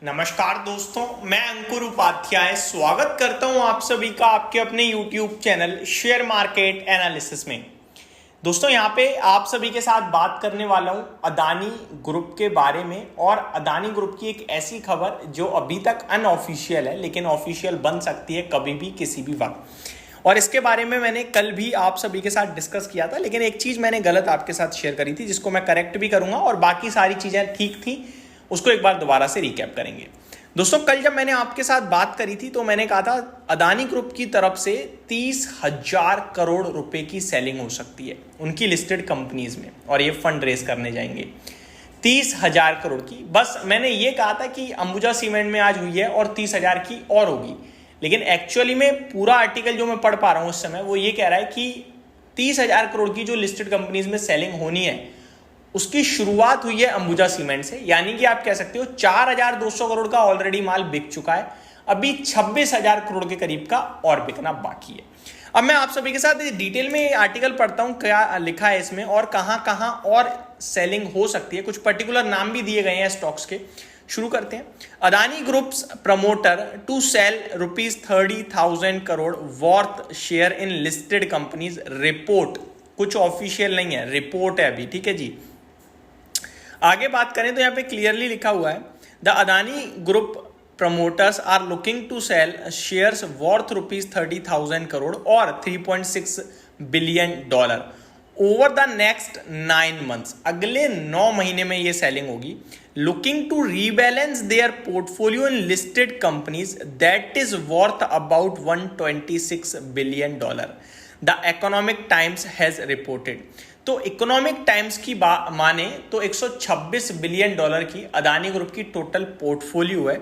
नमस्कार दोस्तों, मैं अंकुर उपाध्याय स्वागत करता हूं आप सभी का आपके अपने YouTube channel share market analysis में। दोस्तों यहां पे आप सभी के साथ बात करने वाला हूं अदानी ग्रुप के बारे में और अदानी ग्रुप की एक ऐसी खबर जो अभी तक अनऑफिशियल है लेकिन ऑफिशियल बन सकती है कभी भी किसी भी वक्त। और इसके बारे में मैंने कल भी आप सभी के साथ डिस्कस किया था, लेकिन एक चीज मैंने गलत आपके साथ शेयर करी थी जिसको मैं करेक्ट भी करूंगा और बाकी सारी चीजें ठीक थी, उसको एक बार दोबारा से रिकैप करेंगे। दोस्तों कल जब मैंने आपके साथ बात करी थी तो मैंने कहा था अदानी ग्रुप की तरफ से 30,000 करोड़ रुपए की सेलिंग हो सकती है उनकी लिस्टेड कंपनीज में और ये फंड रेज करने जाएंगे 30,000 करोड़ की। बस मैंने ये कहा था कि अंबुजा सीमेंट में आज हुई है और 30,000 की और होगी, लेकिन एक्चुअली में पूरा आर्टिकल जो मैं पढ़ पा रहा हूं उस समय वो ये कह रहा है कि 30,000 करोड़ की जो लिस्टेड कंपनीज में सेलिंग होनी है उसकी शुरुआत हुई है अंबुजा सीमेंट से, यानी कि आप कह सकते हो 4,200 करोड़ का ऑलरेडी माल बिक चुका है, अभी 26,000 करोड़ के करीब का और बिकना बाकी है। अब मैं आप सभी के साथ डिटेल में आर्टिकल पढ़ता हूं क्या लिखा है इसमें और कहां कहां और सेलिंग हो सकती है। कुछ पर्टिकुलर नाम भी दिए गए हैं स्टॉक्स के। शुरू करते हैं। Adani groups promoter to sell ₹30,000 crore worth share in listed companies report. कुछ ऑफिशियल नहीं है, रिपोर्ट है अभी, ठीक है जी। आगे बात करें तो यहां पे क्लियरली लिखा हुआ है the Adani group promoters are looking to sell shares worth ₹30,000 crore और $3.6 billion over the next 9 months। अगले 9 महीने में ये सेलिंग होगी। Looking to rebalance their portfolio in listed companies that is worth about $126 billion the Economic Times has reported. तो Economic Times की माने तो $126 बिलियन की अदानी ग्रुप की टोटल पोर्टफोलियो है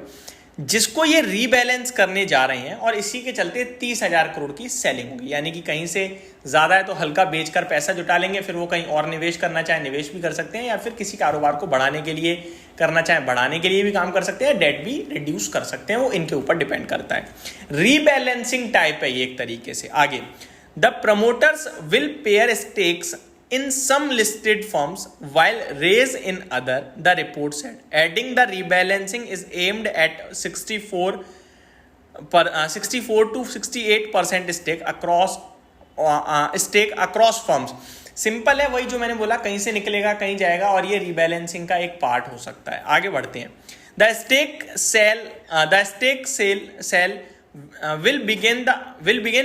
जिसको ये रीबैलेंस करने जा रहे हैं और इसी के चलते 30,000 करोड़ की सेलिंग होगी। यानी कि कहीं से ज्यादा है तो हल्का बेचकर पैसा जुटा लेंगे, फिर वो कहीं और निवेश करना चाहे निवेश भी कर सकते हैं या फिर किसी कारोबार को बढ़ाने के लिए करना चाहे बढ़ाने के लिए भी काम कर सकते हैं, डेट भी रिड्यूस कर सकते हैं, वो इनके ऊपर डिपेंड करता है। रीबैलेंसिंग टाइप है ये एक तरीके से। आगे the promoters will pair stakes in some listed firms while raise in other, the report said, adding the rebalancing is aimed at 64 to 68% stake across firms। Simple है, वही जो मैंने बोला, कहीं से निकलेगा कहीं जाएगा और ये रीबैलेंसिंग का एक पार्ट हो सकता है। आगे बढ़ते हैं। The stake sale will begin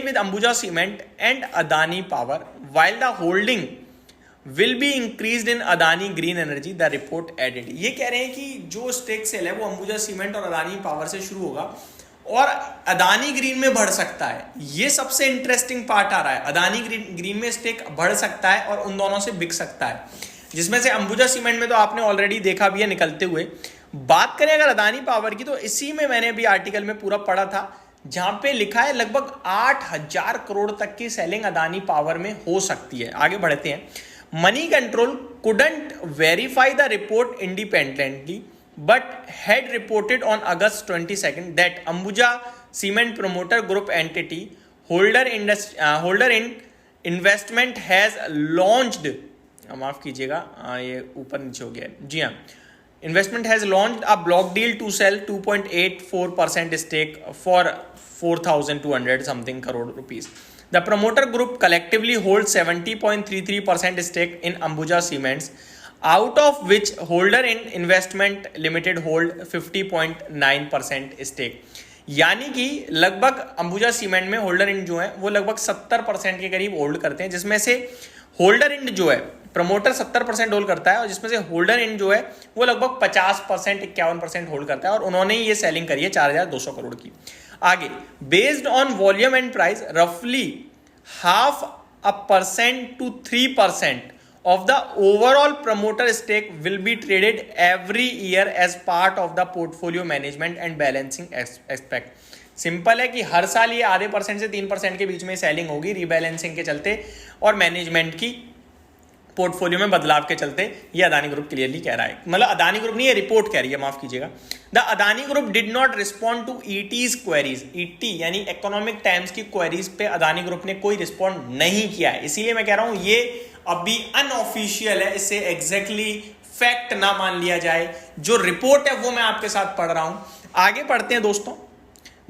with Ambuja Cement and Adani Power while the holding will be increased in Adani Green Energy, the report added। ये कह रहे हैं कि जो स्टेक सेल है वो अंबुजा सीमेंट और अदानी पावर से शुरू होगा और अदानी ग्रीन में बढ़ सकता है। ये सबसे इंटरेस्टिंग पार्ट आ रहा है। अदानी ग्रीन में स्टेक बढ़ सकता है और उन दोनों से बिक सकता है, जिसमें से अंबुजा सीमेंट में तो आपने ऑलरेडी देखा भी है निकलते हुए। बात करें अगर अदानी पावर की तो इसी में मैंने भी आर्टिकल में पूरा पढ़ा था जहां पे लिखा है लगभग 8,000 करोड़ तक की सेलिंग अदानी पावर में हो सकती है। आगे बढ़ते हैं। Money control couldn't verify the report independently but had reported on August 22nd that Ambuja Cement Promoter Group entity holder in investment has launched, माफ कीजिएगा ये ऊपर नीचे हो गया है, जी हाँ, investment has launched a block deal to sell 2.84% stake for 4,200 something crore rupees। The promoter group collectively holds 70.33% stake in Ambuja Cements, out of which holder in investment limited hold 50.9% stake। यानी कि लगभग Ambuja cement में holder end जो है वो लगभग 70% के करीब होल्ड करते हैं, जिसमें से होल्डर इंड जो है प्रमोटर 70% होल्ड करता है और जिसमें से होल्डर इंड जो है वो लगभग 50% 51% होल्ड करता है और उन्होंने ये सेलिंग करी है 4,200 करोड़ की। आगे based on volume and price रफली 0.5% to 3% of the overall promoter stake will be traded every year as part of the portfolio management and balancing aspect। Simple है कि हर साल ये आधे % से 3% के बीच में सेलिंग होगी रीबैलेंसिंग के चलते और मैनेजमेंट की पोर्टफोलियो में बदलाव के चलते। ये अदानी ग्रुप क्लियरली कह रहा है, मतलब अदानी ग्रुप नहीं, ये रिपोर्ट कह रही है, माफ कीजिएगा। The Adani group did not respond to ET's queries. ET यानी इकोनॉमिक टाइम्स की क्वेरीज पे अदानी ग्रुप ने कोई रिस्पॉन्ड नहीं किया है, इसीलिए मैं कह रहा हूं ये अभी अनऑफिशियल है, इसे एग्जैक्टली फैक्ट ना मान लिया जाए। जो रिपोर्ट है वो मैं आपके साथ पढ़ रहा हूं। आगे पढ़ते हैं दोस्तों।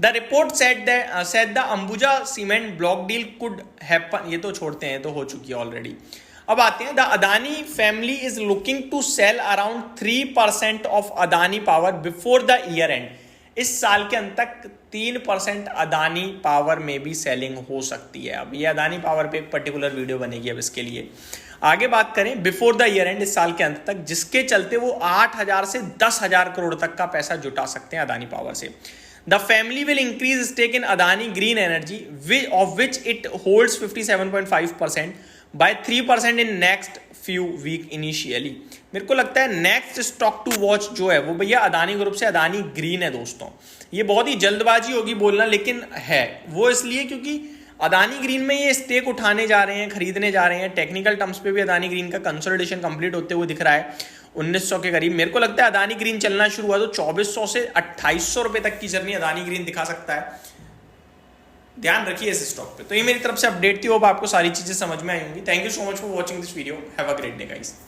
The report said the Ambuja cement block deal could happen, ये तो छोड़ते हैं, तो हो चुकी है ऑलरेडी। अब आते हैं, the Adani family is looking to sell around 3% of Adani Power before the year end. इस साल के अंत तक 3% अदानी पावर में भी सेलिंग हो सकती है। अब ये अदानी पावर पे एक पर्टिकुलर वीडियो बनेगी अब इसके लिए। आगे बात करें, बिफोर द ईयर एंड, इस साल के अंत तक, जिसके चलते वो 8,000 से 10,000 करोड़ तक का पैसा जुटा सकते हैं अदानी पावर से। The family will increase stake in Adani Green Energy of which it holds 57.5% by 3% in next few week initially. मेरे को लगता है नेक्स्ट स्टॉक टू वॉच जो है वो भैया अदानी ग्रुप से अदानी ग्रीन है दोस्तों। ये बहुत ही जल्दबाजी होगी बोलना, लेकिन है वो इसलिए क्योंकि अदानी ग्रीन में ये स्टेक उठाने जा रहे हैं, खरीदने जा रहे हैं। टेक्निकल टर्म्स पे भी अदानी ग्रीन का कंसोलिडेशन कंप्लीट होते हुए दिख रहा है 1900 के करीब। मेरे को लगता है अदानी ग्रीन चलना शुरू हुआ तो 2400 से 2800 रुपए तक की जर्नी अदानी ग्रीन दिखा सकता है। ध्यान रखिए इस स्टॉक पे। तो ये मेरी तरफ से अपडेट थी, होप आपको सारी चीजें समझ में आई होंगी। Thank you so much for watching this video. Have a great day guys.